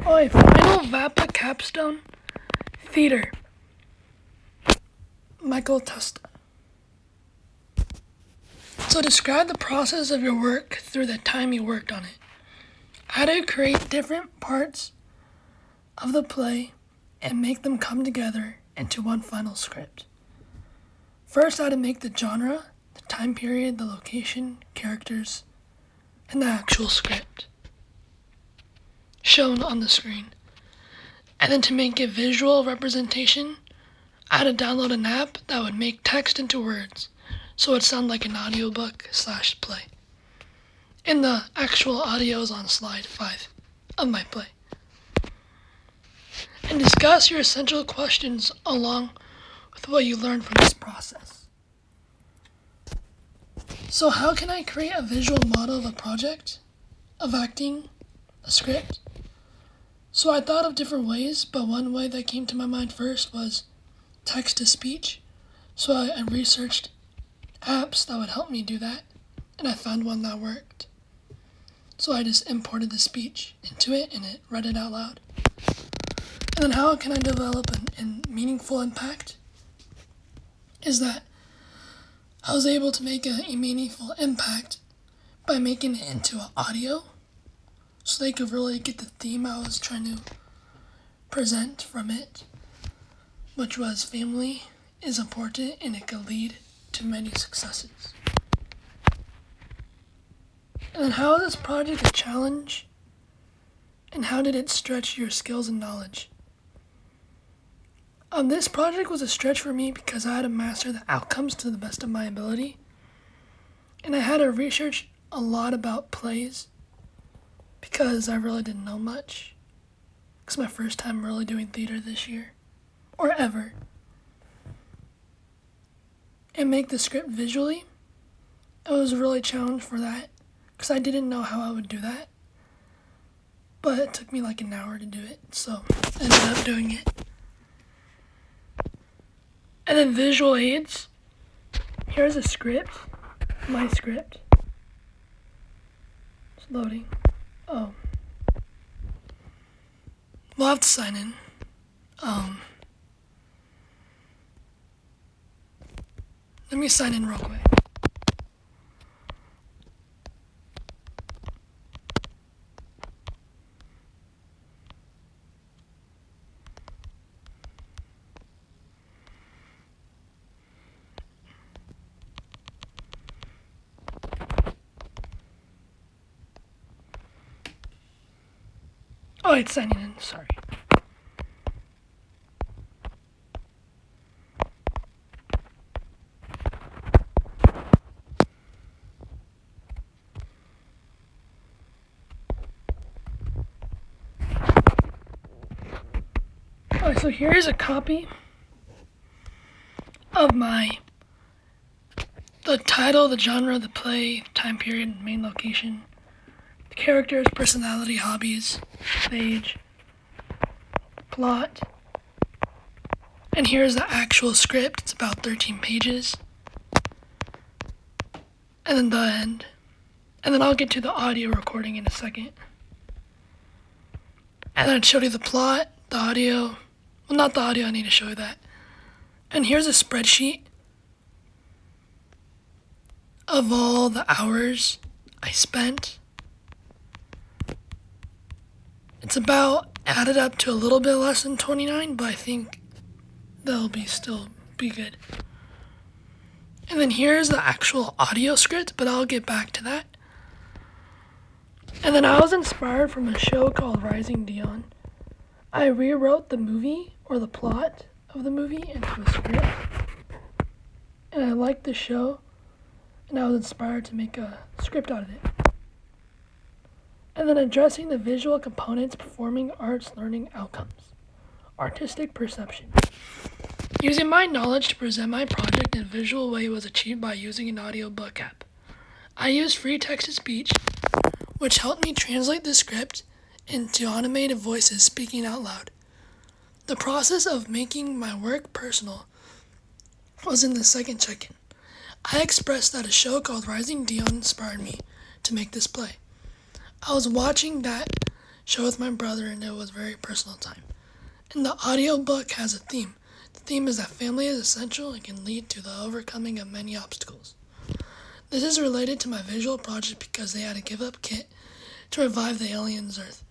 Oh, final VAPA capstone, theater, Michael Testa. So describe the process of your work through the time you worked on it. How to create different parts of the play and make them come together into one final script. First, how to make the genre, the time period, the location, characters, and the actual script shown on the screen. And then to make a visual representation, I had to download an app that would make text into words, so it would sound like an audiobook/play. And the actual audio is on slide 5 of my play. And discuss your essential questions along with what you learned from this process. So how can I create a visual model of a project, of acting, a script? So I thought of different ways, but one way that came to my mind first was text-to-speech. So I researched apps that would help me do that, and I found one that worked. So I just imported the speech into it, and it read it out loud. And then how can I develop a meaningful impact? Is that I was able to make a meaningful impact by making it into an audio, so they could really get the theme I was trying to present from it, which was family is important and it could lead to many successes. And then how is this project a challenge? And how did it stretch your skills and knowledge? This project was a stretch for me because I had to master the outcomes to the best of my ability. And I had to research a lot about plays because I really didn't know much. It's my first time really doing theater this year, or ever. And make the script visually. I was really challenged for that because I didn't know how I would do that. But it took me like an hour to do it, so I ended up doing it. And then visual aids. Here's a script, my script. It's loading. Oh. We'll have to sign in. Let me sign in real quick. Oh, it's signing in, sorry. Alright, so here is a copy of the title, the genre, the play, time period, main location, the characters, personality, hobbies, age, plot. And here's the actual script. It's about 13 pages. And then the end. And then I'll get to the audio recording in a second. And then I showed you the plot, the audio. Well, not the audio, I need to show you that. And here's a spreadsheet of all the hours I spent. It's about added up to a little bit less than 29, but I think they'll still be good. And then here's the actual audio script, but I'll get back to that. And then I was inspired from a show called Rising Dion. I rewrote the movie, or the plot of the movie, into a script. And I liked the show, and I was inspired to make a script out of it. And then addressing the visual components, performing arts, learning outcomes, artistic perception. Using my knowledge to present my project in a visual way was achieved by using an audiobook app. I used free text-to-speech, which helped me translate the script into automated voices speaking out loud. The process of making my work personal was in the second check-in. I expressed that a show called Rising Dion inspired me to make this play. I was watching that show with my brother, and it was very personal time. And the audiobook has a theme. The theme is that family is essential and can lead to the overcoming of many obstacles. This is related to my visual project because they had to give up Kit to revive the alien's Earth.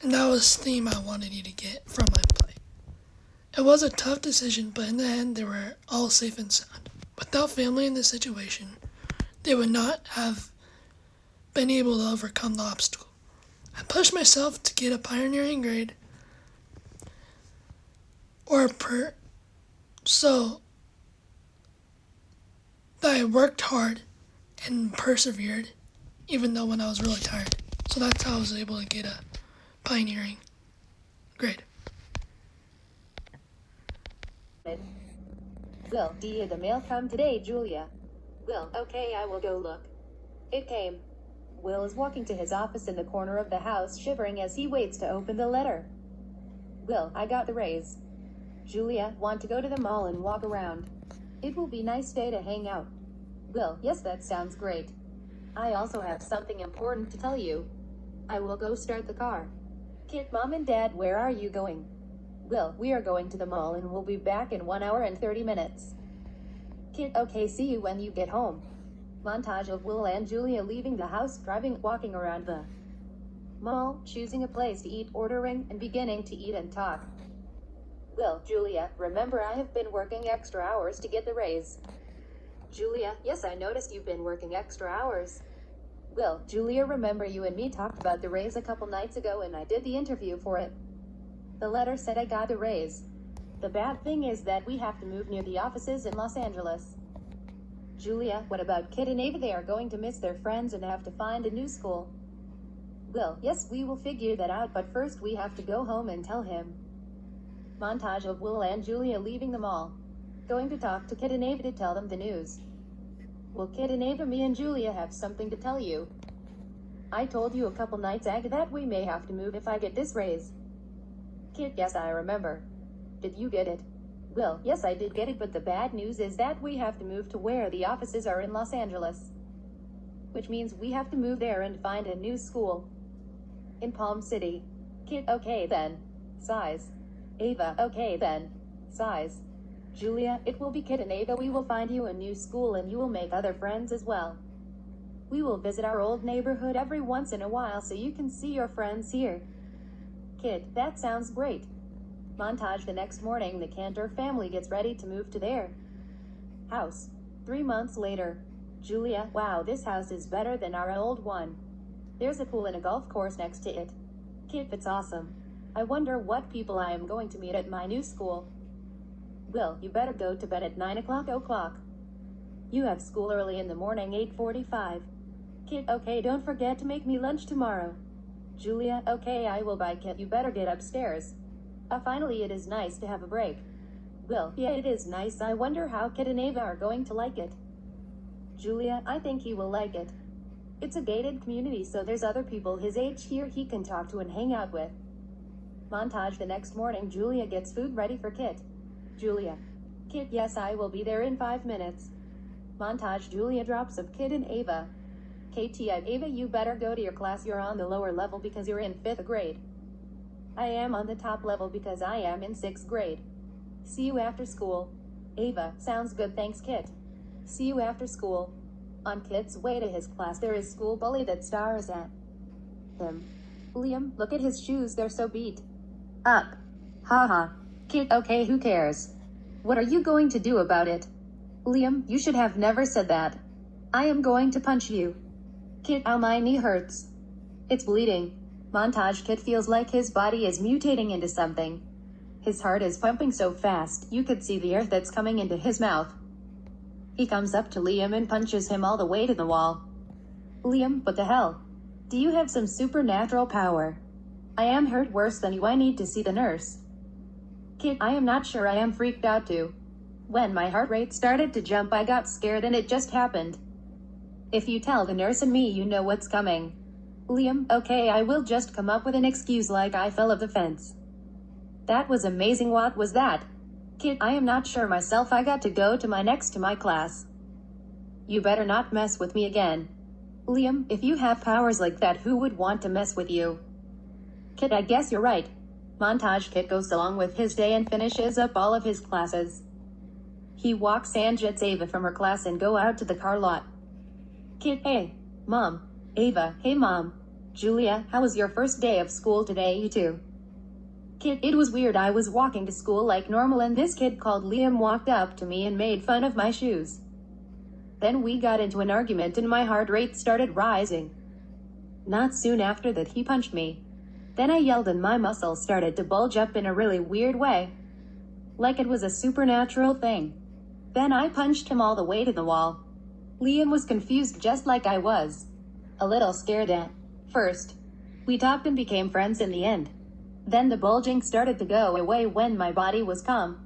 And that was the theme I wanted you to get from my play. It was a tough decision, but in the end, they were all safe and sound. Without family in this situation, they would not have been able to overcome the obstacle. I pushed myself to get a pioneering grade, so that I worked hard and persevered, even though when I was really tired. So that's how I was able to get a pioneering grade. Will, did the mail come today, Julia? Will, okay, I will go look. It came. Will is walking to his office in the corner of the house, shivering as he waits to open the letter. Will, I got the raise. Julia, want to go to the mall and walk around? It will be a nice day to hang out. Will, yes, that sounds great. I also have something important to tell you. I will go start the car. Kit, Mom and Dad, where are you going? Will, we are going to the mall and we'll be back in 1 hour and 30 minutes. Kit, okay, see you when you get home. Montage of Will and Julia leaving the house, walking around the mall, choosing a place to eat, ordering, and beginning to eat and talk. Will, Julia, remember I have been working extra hours to get the raise. Julia, yes, I noticed you've been working extra hours. Will, Julia, remember you and me talked about the raise a couple nights ago and I did the interview for it. The letter said I got the raise. The bad thing is that we have to move near the offices in Los Angeles. Julia, what about Kit and Ava? They are going to miss their friends and have to find a new school. Will, yes, we will figure that out, but first we have to go home and tell him. Montage of Will and Julia leaving the mall. Going to talk to Kit and Ava to tell them the news. Will, Kit and Ava, me and Julia have something to tell you. I told you a couple nights ago that we may have to move if I get this raise. Kit, yes, I remember. Did you get it? Will, yes, I did get it, but the bad news is that we have to move to where the offices are in Los Angeles. Which means we have to move there and find a new school. In Palm City. Kit, okay then. Sighs. Ava, okay then. Sighs. Julia, it will be Kit and Ava. We will find you a new school and you will make other friends as well. We will visit our old neighborhood every once in a while so you can see your friends here. Kit, that sounds great. Montage the next morning, the Cantor family gets ready to move to their house. 3 months later. Julia, wow, this house is better than our old one. There's a pool and a golf course next to it. Kit, it's awesome. I wonder what people I am going to meet at my new school. Will, you better go to bed at 9 o'clock. You have school early in the morning, 8:45. Kit, okay, don't forget to make me lunch tomorrow. Julia, okay, I will buy. Kit, you better get upstairs. Finally, it is nice to have a break. Will, yeah, it is nice. I wonder how Kit and Ava are going to like it. Julia, I think he will like it. It's a gated community, so there's other people his age here he can talk to and hang out with. Montage the next morning, Julia gets food ready for Kit. Julia. Kit, yes, I will be there in 5 minutes. Montage, Julia drops of Kit and Ava. KT, Ava, you better go to your class. You're on the lower level because you're in 5th grade. I am on the top level because I am in 6th grade. See you after school. Ava, sounds good, thanks Kit. See you after school. On Kit's way to his class, there is school bully that stars at him. Liam, look at his shoes, they're so beat up. Haha. Kit, okay, who cares? What are you going to do about it? Liam, you should have never said that. I am going to punch you. Kit, ow, my knee hurts. It's bleeding. Montage, Kit feels like his body is mutating into something. His heart is pumping so fast, you could see the air that's coming into his mouth. He comes up to Liam and punches him all the way to the wall. Liam, what the hell? Do you have some supernatural power? I am hurt worse than you. I need to see the nurse. Kit, I am not sure. I am freaked out too. When my heart rate started to jump, I got scared and it just happened. If you tell the nurse and me, you know what's coming. Liam, okay, I will just come up with an excuse like I fell off the fence. That was amazing. What was that? Kit, I am not sure myself. I got to go to my class. You better not mess with me again. Liam, if you have powers like that, who would want to mess with you? Kit, I guess you're right. Montage. Kit goes along with his day and finishes up all of his classes. He walks and gets Ava from her class and go out to the car lot. Kit, hey. Mom. Ava, hey mom. Julia, how was your first day of school today, you two? Kit, it was weird. I was walking to school like normal and this kid called Liam walked up to me and made fun of my shoes. Then we got into an argument and my heart rate started rising. Not soon after that he punched me. Then I yelled and my muscles started to bulge up in a really weird way. Like it was a supernatural thing. Then I punched him all the way to the wall. Liam was confused just like I was. A little scared at first. We talked and became friends in the end. Then the bulging started to go away when my body was calm.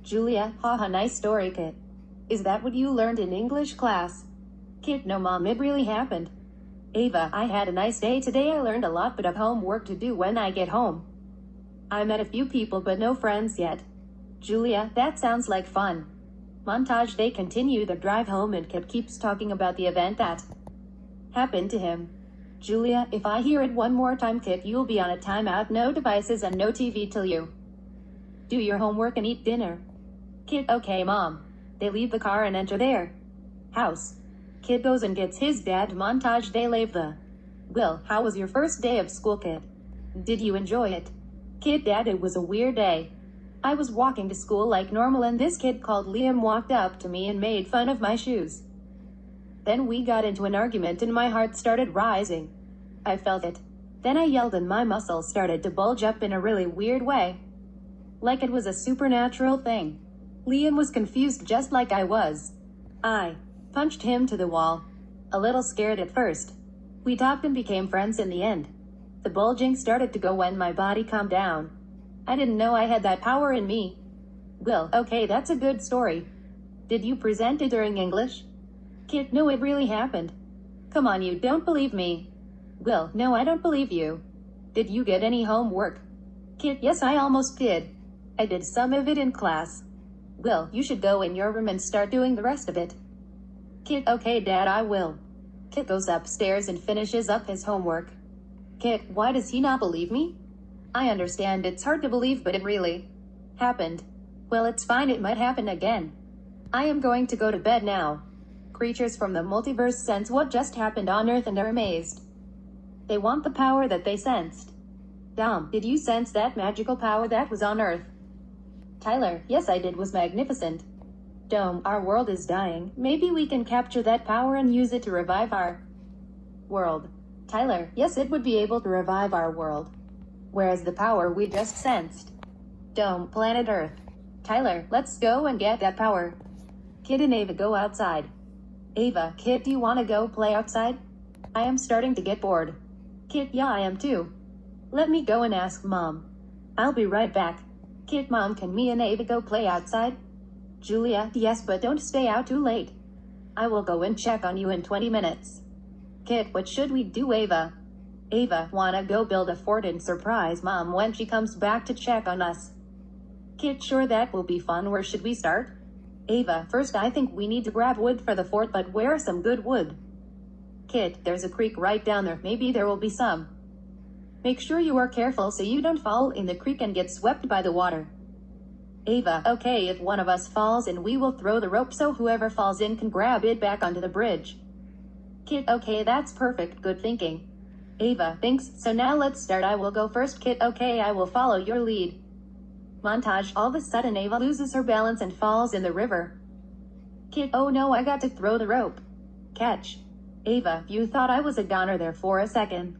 Julia, haha, nice story, Kit. Is that what you learned in English class? Kit, no mom, it really happened. Ava, I had a nice day today. I learned a lot but have homework to do when I get home. I met a few people but no friends yet. Julia, that sounds like fun. Montage. They continue their drive home and Kit keeps talking about the event that happened to him. Julia, if I hear it one more time, Kit, you'll be on a timeout, no devices and no TV till you do your homework and eat dinner. Kit, okay mom. They leave the car and enter their house. Kid goes and gets his dad. Montage. They leave the Will, how was your first day of school, Kid? Did you enjoy it? Kid, Dad, it was a weird day. I was walking to school like normal and this kid called Liam walked up to me and made fun of my shoes. Then we got into an argument and my heart started rising. I felt it. Then I yelled and my muscles started to bulge up in a really weird way. Like it was a supernatural thing. Liam was confused just like I was. I punched him to the wall. A little scared at first. We talked and became friends in the end. The bulging started to go when my body calmed down. I didn't know I had that power in me. Will, okay, that's a good story. Did you present it during English? Kit, no, it really happened. Come on, you don't believe me. Will, no, I don't believe you. Did you get any homework? Kit, yes, I almost did. I did some of it in class. Will, you should go in your room and start doing the rest of it. Kit, okay, Dad, I will. Kit goes upstairs and finishes up his homework. Kit, why does he not believe me? I understand it's hard to believe, but it really happened. Well, it's fine, it might happen again. I am going to go to bed now. Creatures from the multiverse sense what just happened on Earth and are amazed. They want the power that they sensed. Dom, did you sense that magical power that was on Earth? Tyler, yes I did, was magnificent. Dome, our world is dying. Maybe we can capture that power and use it to revive our world. Tyler, yes, it would be able to revive our world. Whereas the power we just sensed. Dome, planet Earth. Tyler, let's go and get that power. Kid and Ava go outside. Ava, Kid, do you want to go play outside? I am starting to get bored. Kid, yeah, I am too. Let me go and ask Mom. I'll be right back. Kid, Mom, can me and Ava go play outside? Julia, yes, but don't stay out too late. I will go and check on you in 20 minutes. Kid, what should we do, Ava? Ava, wanna go build a fort and surprise Mom when she comes back to check on us? Kid, sure, that will be fun. Where should we start? Ava, first I think we need to grab wood for the fort, but where are some good wood? Kid, there's a creek right down there. Maybe there will be some. Make sure you are careful so you don't fall in the creek and get swept by the water. Ava, okay, if one of us falls in, we will throw the rope so whoever falls in can grab it back onto the bridge. Kid, okay, that's perfect, good thinking. Ava, thanks, so now let's start. I will go first. Kid, okay, I will follow your lead. Montage. All of a sudden Ava loses her balance and falls in the river. Kid, oh no, I got to throw the rope. Catch. Ava, you thought I was a goner there for a second.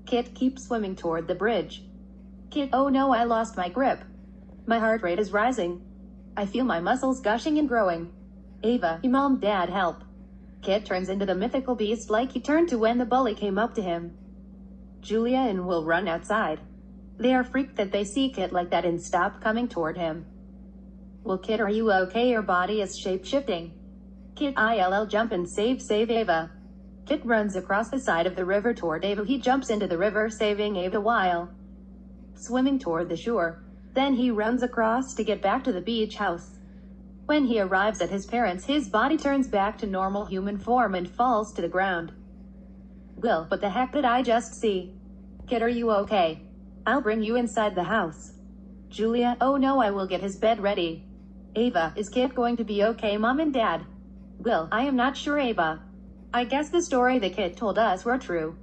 Kid, keep swimming toward the bridge. Kid, oh no, I lost my grip. My heart rate is rising. I feel my muscles gushing and growing. Ava, Mom, Dad, help. Kid turns into the mythical beast like he turned to when the bully came up to him. Julia and Will run outside. They are freaked that they see Kit like that and stop coming toward him. Well, Kit, are you okay? Your body is shape-shifting. Kit, ILL, jump and save Ava. Kit runs across the side of the river toward Ava. He jumps into the river, saving Ava while swimming toward the shore. Then he runs across to get back to the beach house. When he arrives at his parents, his body turns back to normal human form and falls to the ground. Will, what the heck did I just see? Kid, are you okay? I'll bring you inside the house. Julia, oh no, I will get his bed ready. Ava, is Kid going to be okay, Mom and Dad? Will, I am not sure, Ava. I guess the story the kid told us were true.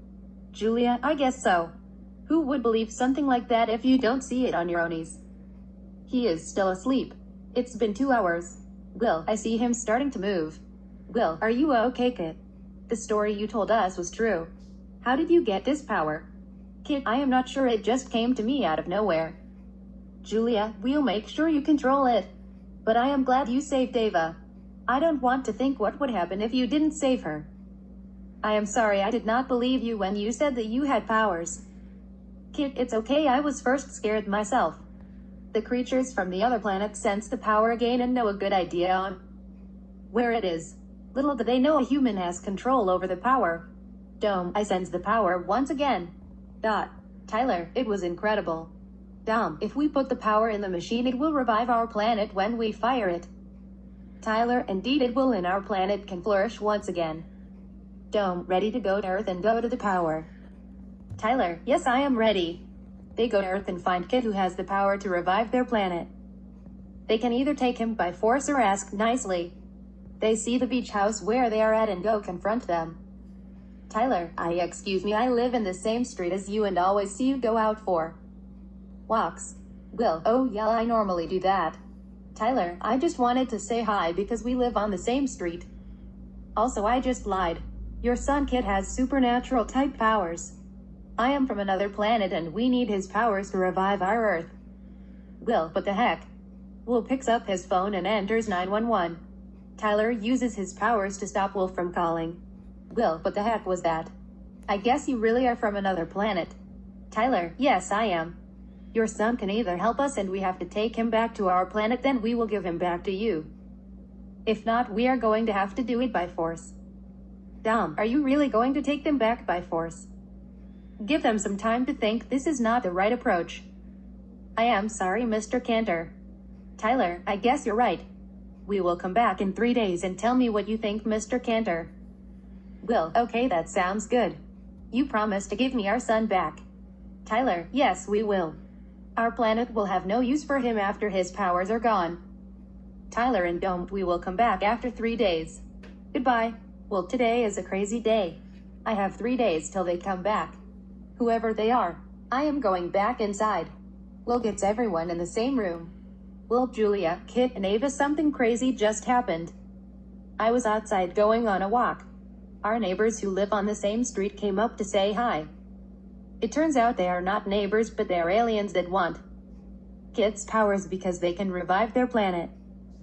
Julia, I guess so. Who would believe something like that if you don't see it on your ownies? He is still asleep. It's been 2 hours. Will, I see him starting to move. Will, are you okay, Kit? The story you told us was true. How did you get this power? Kit, I am not sure, it just came to me out of nowhere. Julia, we'll make sure you control it. But I am glad you saved Ava. I don't want to think what would happen if you didn't save her. I am sorry I did not believe you when you said that you had powers. Kit, it's okay, I was first scared myself. The creatures from the other planet sense the power again and know a good idea on where it is. Little do they know a human has control over the power. Dome, I sense the power once again. Tyler, it was incredible. Dom, if we put the power in the machine, it will revive our planet when we fire it. Tyler, indeed it will, and our planet can flourish once again. Dome, ready to go to Earth and go to the power. Tyler, yes, I am ready. They go to Earth and find Kid, who has the power to revive their planet. They can either take him by force or ask nicely. They see the beach house where they are at and go confront them. Tyler, excuse me, I live in the same street as you and always see you go out for walks. Will, oh yeah, I normally do that. Tyler, I just wanted to say hi because we live on the same street. Also, I just lied. Your son Kid has supernatural type powers. I am from another planet and we need his powers to revive our Earth. Will, what the heck? Will picks up his phone and enters 911. Tyler uses his powers to stop Will from calling. Will, what the heck was that? I guess you really are from another planet. Tyler, yes, I am. Your son can either help us and we have to take him back to our planet, then we will give him back to you. If not, we are going to have to do it by force. Dom, are you really going to take them back by force? Give them some time to think. This is not the right approach. I am sorry, Mr. Cantor. Tyler, I guess you're right. We will come back in 3 days and tell me what you think, Mr. Cantor. Will, okay, that sounds good. You promise to give me our son back. Tyler, yes, we will. Our planet will have no use for him after his powers are gone. Tyler and Dome, we will come back after 3 days. Goodbye. Well, today is a crazy day. I have 3 days till they come back. Whoever they are, I am going back inside. Will gets everyone in the same room. Will, Julia, Kit, and Ava, something crazy just happened. I was outside going on a walk. Our neighbors who live on the same street came up to say hi. It turns out they are not neighbors, but they are aliens that want Kit's powers because they can revive their planet.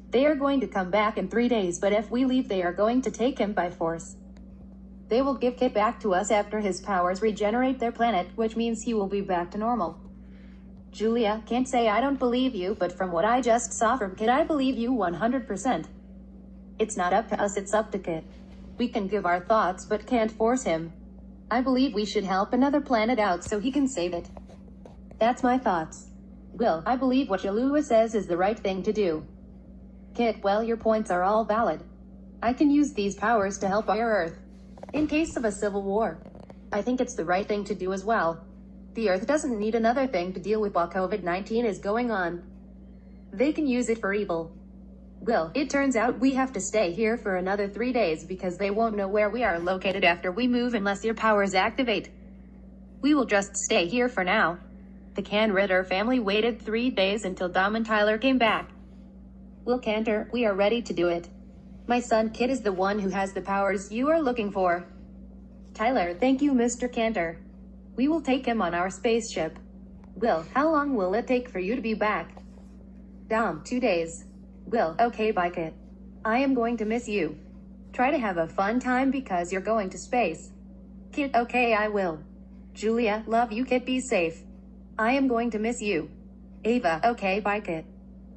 They are going to come back in 3 days, but if we leave, they are going to take him by force. They will give Kit back to us after his powers regenerate their planet, which means he will be back to normal. Julia, can't say I don't believe you, but from what I just saw from Kit, I believe you 100%. It's not up to us, it's up to Kit. We can give our thoughts, but can't force him. I believe we should help another planet out so he can save it. That's my thoughts. Will, I believe what Jalua says is the right thing to do. Kit, well, your points are all valid. I can use these powers to help our Earth in case of a civil war. I think it's the right thing to do as well. The Earth doesn't need another thing to deal with while COVID-19 is going on. They can use it for evil. Will, it turns out we have to stay here for another 3 days because they won't know where we are located after we move unless your powers activate. We will just stay here for now. The Can Ritter family waited 3 days until Dom and Tyler came back. Will Cantor, we are ready to do it. My son Kit is the one who has the powers you are looking for. Tyler, thank you, Mr. Cantor. We will take him on our spaceship. Will, how long will it take for you to be back? Dom, 2 days. Will, okay, bye Kit. I am going to miss you. Try to have a fun time because you're going to space. Kit, okay, I will. Julia, love you Kit, be safe. I am going to miss you. Ava, okay, bye Kit.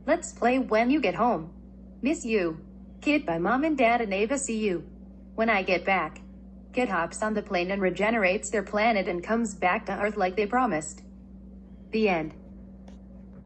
Let's play when you get home. Miss you. Kit, bye Mom and Dad, and Ava, see you when I get back. Kit hops on the plane and regenerates their planet and comes back to Earth like they promised. The end.